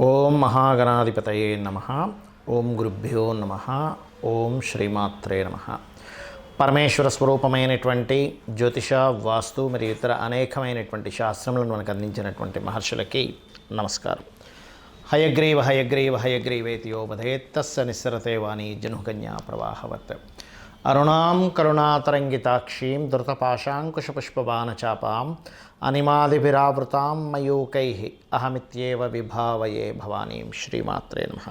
ఓం మహాగణాధిపతయే నమః. ఓం గురుభ్యో నమః. ఓం శ్రీమాత్రే నమః. పరమేశ్వర స్వరూపమైనటువంటి జ్యోతిష, వాస్తు మరియు ఇతర అనేకమైనటువంటి శాస్త్రములను మనకు అందించినటువంటి మహర్షులకి నమస్కారం. హయగ్రీవ హయగ్రీవ హయగ్రీవేతి యో వదేత్తస్య నిస్సరతే వాణి జనుకన్యా ప్రవాహవత్. అరుణాం కరుణాతరంగితాక్షీం ధృతపాశాంకుశపుష్పబాణచాపాం అనిమాదిభిరావృతాం మయూకై అహమిత్యేవ విభావయే భవానీం. శ్రీమాత్రే నమః.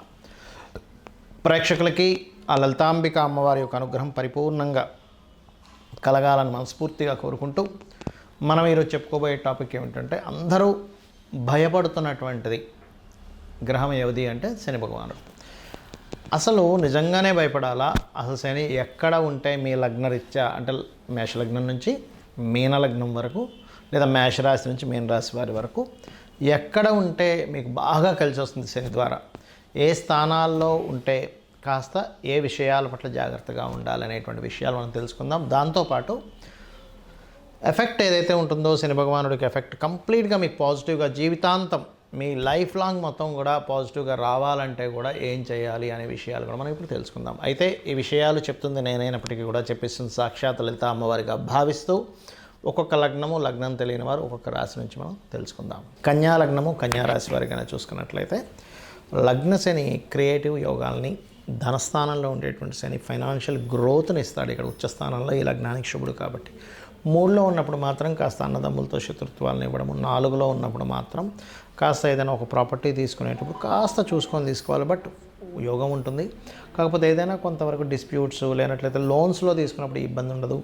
ప్రేక్షకులకి ఆ లలితాంబిక అమ్మవారి యొక్క అనుగ్రహం పరిపూర్ణంగా కలగాలని మనస్ఫూర్తిగా కోరుకుంటూ మనం ఈరోజు చెప్పుకోబోయే టాపిక్ ఏమిటంటే, అందరూ భయపడుతున్నటువంటిది గ్రహం ఏది అంటే శని భగవానుడు. అసలు నిజంగానే భయపడాలా? అసలు శని ఎక్కడ ఉంటే మీ లగ్నరీత్యా అంటే మేషలగ్నం నుంచి మీనలగ్నం వరకు, లేదా మేషరాశి నుంచి మీనరాశి వారి వరకు ఎక్కడ ఉంటే మీకు బాగా కలిసి వస్తుంది శని ద్వారా, ఏ స్థానాల్లో ఉంటే కాస్త ఏ విషయాల పట్ల జాగ్రత్తగా ఉండాలనేటువంటి విషయాలు మనం తెలుసుకుందాం. దాంతోపాటు ఎఫెక్ట్ ఏదైతే ఉంటుందో శని భగవానుడికి ఎఫెక్ట్ కంప్లీట్గా మీకు పాజిటివ్గా జీవితాంతం మీ లైఫ్ లాంగ్ మొత్తం కూడా పాజిటివ్గా రావాలంటే కూడా ఏం చేయాలి అనే విషయాలు కూడా మనం ఇప్పుడు తెలుసుకుందాం. అయితే ఈ విషయాలు చెప్తుంది నేనైనప్పటికీ కూడా చెప్పిస్తుంది సాక్షాత్ లలిత అమ్మవారిగా భావిస్తూ ఒక్కొక్క లగ్నము, లగ్నం తెలియని వారు ఒక్కొక్క రాశి నుంచి మనం తెలుసుకుందాం. కన్యా లగ్నము, కన్యా రాశి వారిగానే చూసుకున్నట్లయితే లగ్న శని క్రియేటివ్ యోగాల్ని, ధనస్థానంలో ఉండేటువంటి శని ఫైనాన్షియల్ గ్రోత్ని ఇస్తాడు. ఇక్కడ ఉచ్చస్థానంలో ఈ లగ్నానికి శుభుడు కాబట్టి. 3లో ఉన్నప్పుడు మాత్రం కాస్త అన్నదమ్ములతో శత్రుత్వాలను ఇవ్వడము, 4లో ఉన్నప్పుడు మాత్రం కాస్త ఏదైనా ఒక ప్రాపర్టీ తీసుకునేటప్పుడు కాస్త చూసుకొని తీసుకోవాలి. బట్ యోగం ఉంటుంది. కాకపోతే ఏదైనా కొంతవరకు డిస్ప్యూట్స్ లేనట్లయితే లోన్స్లో తీసుకున్నప్పుడు ఇబ్బంది ఉండదు.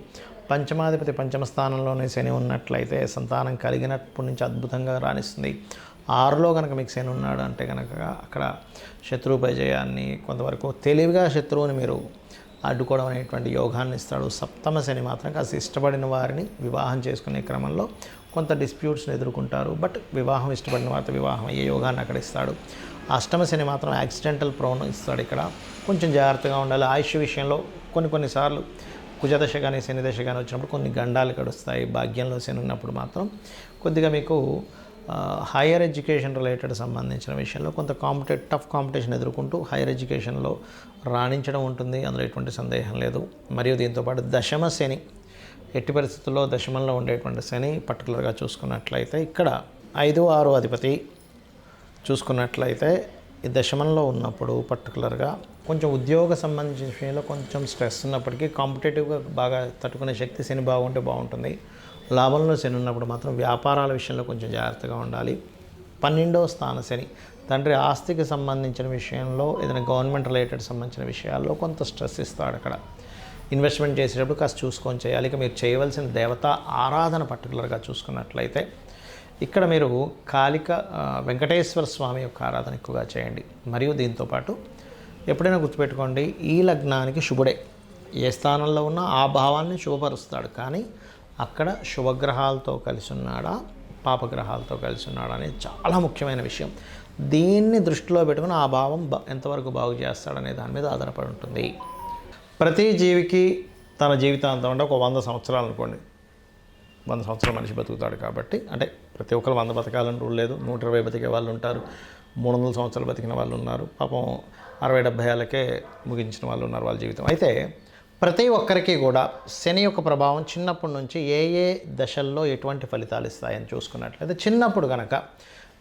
పంచమాధిపతి పంచమ స్థానంలోనే శని ఉన్నట్లయితే సంతానం కలిగినప్పటి నుంచి అద్భుతంగా రాణిస్తుంది. 6లో కనుక మీకు శని ఉన్నాడు అంటే కనుక అక్కడ శత్రువుపై జయాన్ని, కొంతవరకు తెలివిగా శత్రువుని మీరు అడ్డుకోవడం అనేటువంటి యోగాన్ని ఇస్తాడు. సప్తమ శని మాత్రం కాస్త ఇష్టపడిన వారిని వివాహం చేసుకునే క్రమంలో కొంత డిస్ప్యూట్స్ని ఎదుర్కొంటారు. బట్ వివాహం ఇష్టపడిన వారితో వివాహం అయ్యే యోగాన్ని అక్కడ ఇస్తాడు. అష్టమ శని మాత్రం యాక్సిడెంటల్ ప్రోన్ ఇస్తాడు. ఇక్కడ కొంచెం జాగ్రత్తగా ఉండాలి. ఆయుష్ విషయంలో కొన్నిసార్లు కుజదశ కానీ శని దశ కానీ వచ్చినప్పుడు కొన్ని గండాలు గడుస్తాయి. భాగ్యంలో శని ఉన్నప్పుడు మాత్రం కొద్దిగా మీకు హైయర్ ఎడ్యుకేషన్ రిలేటెడ్ సంబంధించిన విషయంలో కొంత టఫ్ కాంపిటీషన్ ఎదుర్కొంటూ హైయర్ ఎడ్యుకేషన్లో రాణించడం ఉంటుంది. అందులో ఎటువంటి సందేహం లేదు. మరియు దీంతోపాటు దశమ శని, ఎట్టి పరిస్థితుల్లో దశమంలో ఉండేటువంటి శని పర్టికులర్గా చూసుకున్నట్లయితే ఇక్కడ 5, 6 అధిపతి చూసుకున్నట్లయితే ఈ దశమంలో ఉన్నప్పుడు పర్టికులర్గా కొంచెం ఉద్యోగ సంబంధించిన విషయంలో కొంచెం స్ట్రెస్ ఉన్నప్పటికీ కాంపిటేటివ్గా బాగా తట్టుకునే శక్తి శని బాగుంటే బాగుంటుంది. లాభంలో శని ఉన్నప్పుడు మాత్రం వ్యాపారాల విషయంలో కొంచెం జాగ్రత్తగా ఉండాలి. 12వ స్థాన శని తండ్రి ఆస్తికి సంబంధించిన విషయంలో, ఏదైనా గవర్నమెంట్ రిలేటెడ్ సంబంధించిన విషయాల్లో కొంత స్ట్రెస్ ఇస్తాడు. అక్కడ ఇన్వెస్ట్మెంట్ చేసేటప్పుడు కాస్త చూసుకొని చేయాలి. ఇక మీరు చేయవలసిన దేవతా ఆరాధన పర్టికులర్గా చూసుకున్నట్లయితే ఇక్కడ మీరు కాళిక వెంకటేశ్వర స్వామి యొక్క ఆరాధన ఎక్కువగా చేయండి. మరియు దీంతోపాటు ఎప్పుడైనా గుర్తుపెట్టుకోండి, ఈ లగ్నానికి శుభుడే. ఏ స్థానంలో ఉన్నా ఆ భావాన్ని శుభపరుస్తాడు. కానీ అక్కడ శుభగ్రహాలతో కలిసి ఉన్నాడా, పాపగ్రహాలతో కలిసి ఉన్నాడా అనేది చాలా ముఖ్యమైన విషయం. దీన్ని దృష్టిలో పెట్టుకుని ఆ భావం ఎంతవరకు బాగు చేస్తాడనే దాని మీద ఆధారపడి ఉంటుంది. ప్రతి జీవికి తన జీవితాంతం అంటే ఒక 100 సంవత్సరాలు అనుకోండి, 100 సంవత్సరాలు మనిషి బతుకుతాడు కాబట్టి, అంటే ప్రతి ఒక్కరు 100 బతకాలని రూల్ లేదు. 120 బతికే వాళ్ళు ఉంటారు, 300 సంవత్సరాలు బతికిన వాళ్ళు ఉన్నారు, పాపం 60-70 ఏళ్ళకే ముగించిన వాళ్ళు ఉన్నారు వాళ్ళ జీవితం. అయితే ప్రతి ఒక్కరికి కూడా శని యొక్క ప్రభావం చిన్నప్పటి నుంచి ఏ దశల్లో ఎటువంటి ఫలితాలు ఇస్తాయని చూసుకున్నట్లయితే, చిన్నప్పుడు కనుక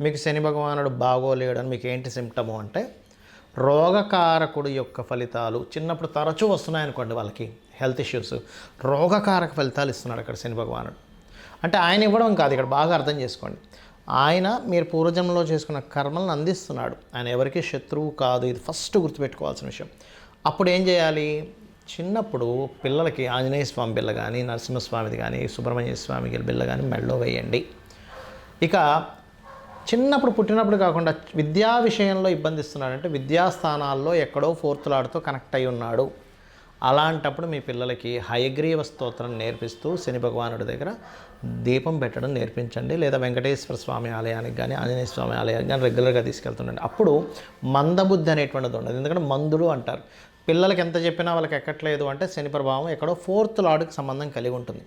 మీకు శని భగవానుడు బాగోలేడని మీకు ఏంటి సిమ్టము అంటే, రోగకారకుడు యొక్క ఫలితాలు చిన్నప్పుడు తరచూ వస్తున్నాయనుకోండి, వాళ్ళకి హెల్త్ ఇష్యూస్, రోగకారక ఫలితాలు ఇస్తున్నాడు అక్కడ శని భగవానుడు. అంటే ఆయన ఇవ్వడం కాదు, ఇక్కడ బాగా అర్థం చేసుకోండి. ఆయన మీరు పూర్వజన్మలో చేసుకున్న కర్మలను అందిస్తున్నాడు. ఆయన ఎవరికి శత్రువు కాదు. ఇది ఫస్ట్ గుర్తుపెట్టుకోవాల్సిన విషయం. అప్పుడు ఏం చేయాలి? చిన్నప్పుడు పిల్లలకి ఆంజనేయ స్వామి బిళ్ళ కానీ, నరసింహస్వామిది కానీ, సుబ్రహ్మణ్య స్వామి బిళ్ళ కానీ మెడలో వేయండి. ఇక చిన్నప్పుడు పుట్టినప్పుడు కాకుండా విద్యా విషయంలో ఇబ్బంది ఇస్తున్నాడంటే విద్యాస్థానాల్లో ఎక్కడో 4th లార్డ్తో కనెక్ట్ అయి ఉన్నాడు. అలాంటప్పుడు మీ పిల్లలకి హయగ్రీవ స్తోత్రం నేర్పిస్తూ శని భగవానుడి దగ్గర దీపం పెట్టడం నేర్పించండి. లేదా వెంకటేశ్వర స్వామి ఆలయానికి కానీ, ఆంజనేయ స్వామి ఆలయానికి కానీ రెగ్యులర్గా తీసుకెళ్తుండండి. అప్పుడు మందబుద్ధి అనేటువంటిది ఉండదు. ఎందుకంటే మందుడు అంటారు. పిల్లలకి ఎంత చెప్పినా వాళ్ళకి ఎక్కట్లేదు అంటే శని ప్రభావం ఎక్కడో 4th లార్డ్కి సంబంధం కలిగి ఉంటుంది.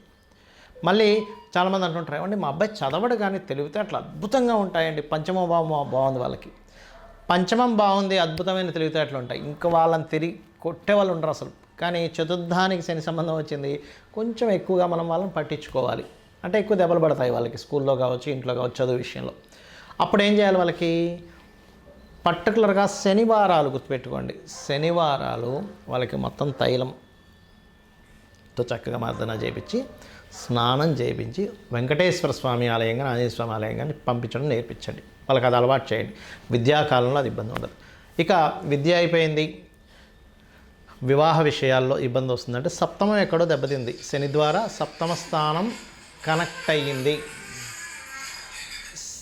మళ్ళీ చాలామంది అంటుంటారు, ఏమండి మా అబ్బాయి చదవడు కానీ తెలివితే అట్లా అద్భుతంగా ఉంటాయండి, పంచమ భావం బాగుంది వాళ్ళకి. పంచమం బాగుంది, అద్భుతమైన తెలివితేటలు ఉంటాయి, ఇంకా వాళ్ళని తిరిగి కొట్టే వాళ్ళు ఉండరు అసలు. కానీ చతుర్థానికి శని సంబంధం వచ్చింది, కొంచెం ఎక్కువగా మనం వాళ్ళని పట్టించుకోవాలి. అంటే ఎక్కువ దెబ్బలు పడతాయి వాళ్ళకి, స్కూల్లో కావచ్చు, ఇంట్లో కావచ్చు, చదువు విషయంలో. అప్పుడు ఏం చేయాలి వాళ్ళకి? పర్టికులర్గా శనివారాలు గుర్తుపెట్టుకోండి, శనివారాలు వాళ్ళకి మొత్తం తైలంతో చక్కగా మర్దన చేయించి, స్నానం చేయించి, వెంకటేశ్వర స్వామి ఆలయం కానీ ఆంజనేయ స్వామి ఆలయం కానీ పంపించడం నేర్పించండి. వాళ్ళకి అది అలవాటు చేయండి. విద్యాకాలంలో అది ఇబ్బంది ఉండదు. ఇక విద్య అయిపోయింది, వివాహ విషయాల్లో ఇబ్బంది వస్తుందంటే సప్తమం ఎక్కడో దెబ్బతింది, శని ద్వారా సప్తమ స్థానం కనెక్ట్ అయ్యింది.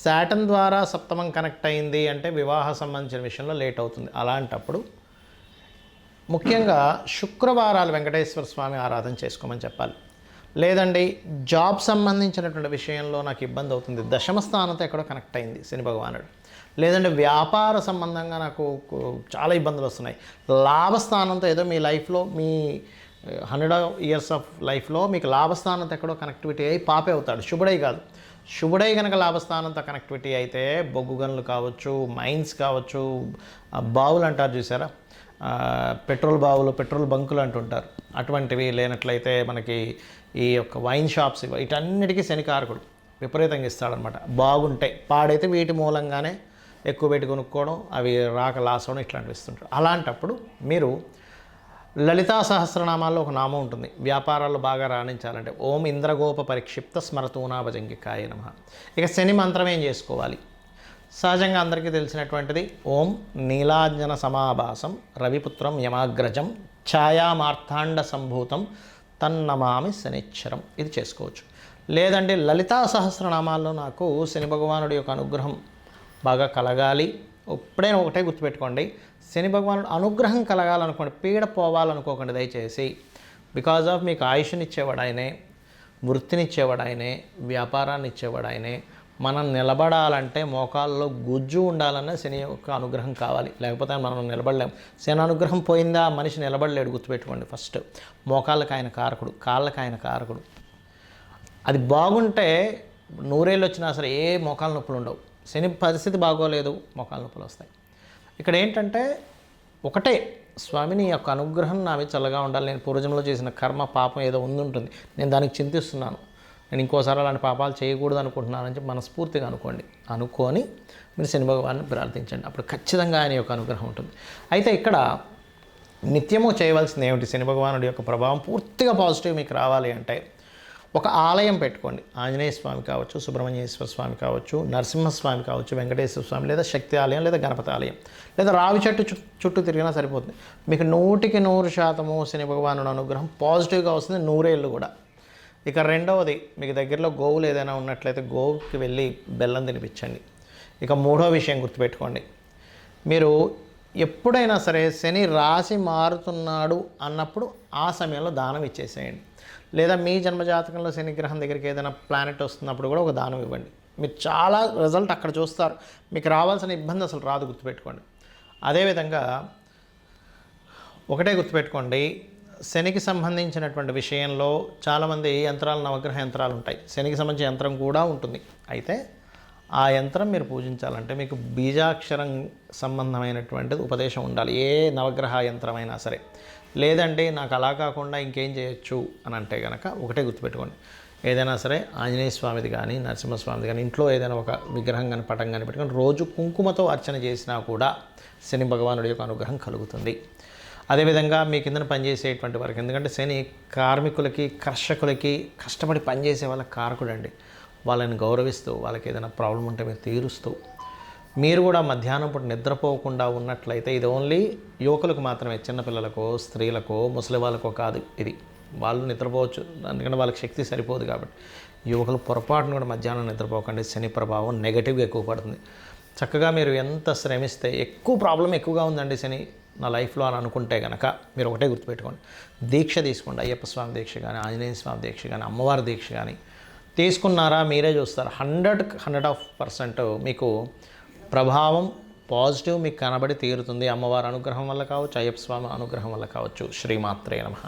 శాటర్న్ ద్వారా సప్తమం కనెక్ట్ అయింది అంటే వివాహ సంబంధించిన విషయంలో లేట్ అవుతుంది. అలాంటప్పుడు ముఖ్యంగా శుక్రవారాలు వెంకటేశ్వర స్వామి ఆరాధన చేసుకోమని చెప్పాలి. లేదండి జాబ్ సంబంధించినటువంటి విషయంలో నాకు ఇబ్బంది అవుతుంది, దశమ స్థానంతో ఎక్కడో కనెక్ట్ అయింది శని భగవానుడు. లేదంటే వ్యాపార సంబంధంగా నాకు చాలా ఇబ్బందులు వస్తున్నాయి, లాభస్థానంతో ఏదో మీ లైఫ్లో మీ 100 years ఆఫ్ లైఫ్లో మీకు లాభస్థానంతో ఎక్కడో కనెక్టివిటీ అయ్యి పాపే అవుతాడు, శుభుడై కాదు. శుభుడై కనుక లాభస్థానంతో కనెక్టివిటీ అయితే బొగ్గు గనులు కావచ్చు, మైన్స్ కావచ్చు, బావులు అంటారు చూసారా, పెట్రోల్ బావులు, పెట్రోల్ బంకులు అంటుంటారు, అటువంటివి లేనట్లయితే మనకి ఈ యొక్క వైన్ షాప్స్ వీటన్నిటికీ శనికారకుడు విపరీతంగా ఇస్తాడనమాట. బాగుంటాయి, పాడైతే వీటి మూలంగానే ఎక్కువ పెట్టి కొనుక్కోవడం, అవి రాక లాస్ అవడం ఇట్లాంటివి ఇస్తుంటారు. అలాంటప్పుడు మీరు లలితా సహస్రనామాల్లో ఒక నామం ఉంటుంది, వ్యాపారాల్లో బాగా రాణించాలంటే ఓం ఇంద్రగోప పరిక్షిప్త స్మరతూనాభజంగికాయ నమః. ఇక శని మంత్రం ఏం చేసుకోవాలి? సహజంగా అందరికీ తెలిసినటువంటిది ఓం నీలాంజన సమాభాసం రవిపుత్రం యమాగ్రజం ఛాయామార్థాండ సంభూతం తన్నమామి శనిచ్చరం, ఇది చేసుకోవచ్చు. లేదంటే లలితా సహస్రనామాల్లో నాకు శని భగవానుడి యొక్క అనుగ్రహం బాగా కలగాలి, ఎప్పుడైనా ఒకటే గుర్తుపెట్టుకోండి, శని భగవానుడు అనుగ్రహం కలగాలనుకోండి, పీడ పోవాలనుకోకండి దయచేసి. బికాజ్ ఆఫ్ మీకు ఆయుష్నిచ్చేవాడు ఆయనే, వృత్తినిచ్చేవాడు ఆయనే, వ్యాపారాన్ని ఇచ్చేవాడు ఆయనే. మనం నిలబడాలంటే మోకాల్లో గుజ్జు ఉండాలన్న శని యొక్క అనుగ్రహం కావాలి, లేకపోతే మనం నిలబడలేము. శని అనుగ్రహం పోయిందా మనిషి నిలబడలేడు, గుర్తుపెట్టుకోండి. ఫస్ట్ మోకాళ్ళకి ఆయన కారకుడు, కాళ్ళకి ఆయన కారకుడు. అది బాగుంటే 100 ఏళ్ళు వచ్చినా సరే ఏ మోకాళ్ళ నొప్పులు ఉండవు. శని పరిస్థితి బాగోలేదు, మోకాళ్ళ నొప్పులు వస్తాయి. ఇక్కడ ఏంటంటే ఒకటే, స్వామిని యొక్క అనుగ్రహం నా మీద చల్లగా ఉండాలి, నేను పూర్వజంలో చేసిన కర్మ పాపం ఏదో ఉంటుంది, నేను దానికి చింతిస్తున్నాను, నేను ఇంకోసారి అలాంటి పాపాలు చేయకూడదు అనుకుంటున్నానని చెప్పి మనస్ఫూర్తిగా అనుకొని మీరు శని భగవాన్ని ప్రార్థించండి. అప్పుడు ఖచ్చితంగా ఆయన యొక్క అనుగ్రహం ఉంటుంది. అయితే ఇక్కడ నిత్యము చేయవలసింది ఏమిటి? శని భగవానుడి యొక్క ప్రభావం పూర్తిగా పాజిటివ్ మీకు రావాలి అంటే ఒక ఆలయం పెట్టుకోండి. ఆంజనేయ స్వామి కావచ్చు, సుబ్రహ్మణ్యేశ్వర స్వామి కావచ్చు, నరసింహస్వామి కావచ్చు, వెంకటేశ్వర స్వామి, లేదా శక్తి ఆలయం, లేదా గణపతి ఆలయం, లేదా రావి చెట్టు చుట్టూ తిరిగినా సరిపోతుంది. మీకు 100% శని భగవానుడు అనుగ్రహం పాజిటివ్గా వస్తుంది, 100 ఏళ్ళు కూడా. ఇక రెండవది, మీకు దగ్గరలో గోవులు ఏదైనా ఉన్నట్లయితే గోవుకి వెళ్ళి బెల్లం తినిపించండి. ఇక మూడో విషయం గుర్తుపెట్టుకోండి, మీరు ఎప్పుడైనా సరే శని రాశి మారుతున్నాడు అన్నప్పుడు ఆ సమయంలో దానం ఇచ్చేసేయండి. లేదా మీ జన్మజాతకంలో శని గ్రహం దగ్గరికి ఏదైనా ప్లానెట్ వస్తున్నప్పుడు కూడా ఒక దానం ఇవ్వండి. మీరు చాలా రిజల్ట్ అక్కడ చూస్తారు, మీకు రావాల్సిన ఇబ్బంది అసలు రాదు, గుర్తుపెట్టుకోండి. అదేవిధంగా ఒకటే గుర్తుపెట్టుకోండి, శనికి సంబంధించినటువంటి విషయంలో చాలామంది యంత్రాలు, నవగ్రహ యంత్రాలు ఉంటాయి, శనికి సంబంధించిన యంత్రం కూడా ఉంటుంది. అయితే ఆ యంత్రం మీరు పూజించాలంటే మీకు బీజాక్షరం సంబంధమైనటువంటిది ఉపదేశం ఉండాలి, ఏ నవగ్రహ యంత్రమైనా సరే. లేదంటే నాకు అలా కాకుండా ఇంకేం చేయొచ్చు అని అంటే కనుక ఒకటే గుర్తుపెట్టుకోండి, ఏదైనా సరే ఆంజనేయ స్వామిది కానీ నరసింహస్వామిది కానీ ఇంట్లో ఏదైనా ఒక విగ్రహం కానీ పటం కానీ పెట్టుకొని రోజు కుంకుమతో అర్చన చేసినా కూడా శని భగవానుడి యొక్క అనుగ్రహం కలుగుతుంది. అదేవిధంగా మీ కిందన పనిచేసేటువంటి వారికి, ఎందుకంటే శని కార్మికులకి, కర్షకులకి, కష్టపడి పనిచేసే వాళ్ళకి కారకుడు అండి. వాళ్ళని గౌరవిస్తూ, వాళ్ళకి ఏదైనా ప్రాబ్లం ఉంటే మీరు తీరుస్తూ, మీరు కూడా మధ్యాహ్నం పూట నిద్రపోకుండా ఉన్నట్లయితే ఇది ఓన్లీ యువకులకు మాత్రమే, చిన్నపిల్లలకో, స్త్రీలకో, ముసలి వాళ్ళకో కాదు. ఇది వాళ్ళు నిద్రపోవచ్చు, ఎందుకంటే వాళ్ళకి శక్తి సరిపోదు కాబట్టి. యువకులు పొరపాటును కూడా మధ్యాహ్నం నిద్రపోకండి, శని ప్రభావం నెగటివ్గా ఎక్కువ పడుతుంది. చక్కగా మీరు ఎంత శ్రమిస్తే, ఎక్కువ ప్రాబ్లం ఎక్కువగా ఉందండి శని నా లైఫ్లో అని అనుకుంటే కనుక మీరు ఒకటే గుర్తుపెట్టుకోండి, దీక్ష తీసుకోండి. అయ్యప్ప స్వామి దీక్ష కానీ, ఆంజనేయ స్వామి దీక్ష కానీ, అమ్మవారి దీక్ష కానీ తీసుకున్నారా మీరే చూస్తారు, 100% మీకు ప్రభావం పాజిటివ్ మీకు కనబడి తీరుతుంది. అమ్మవారి అనుగ్రహం వల్ల కావచ్చు, అయ్యప్ప స్వామి అనుగ్రహం వల్ల కావచ్చు. శ్రీమాత్రే నమః.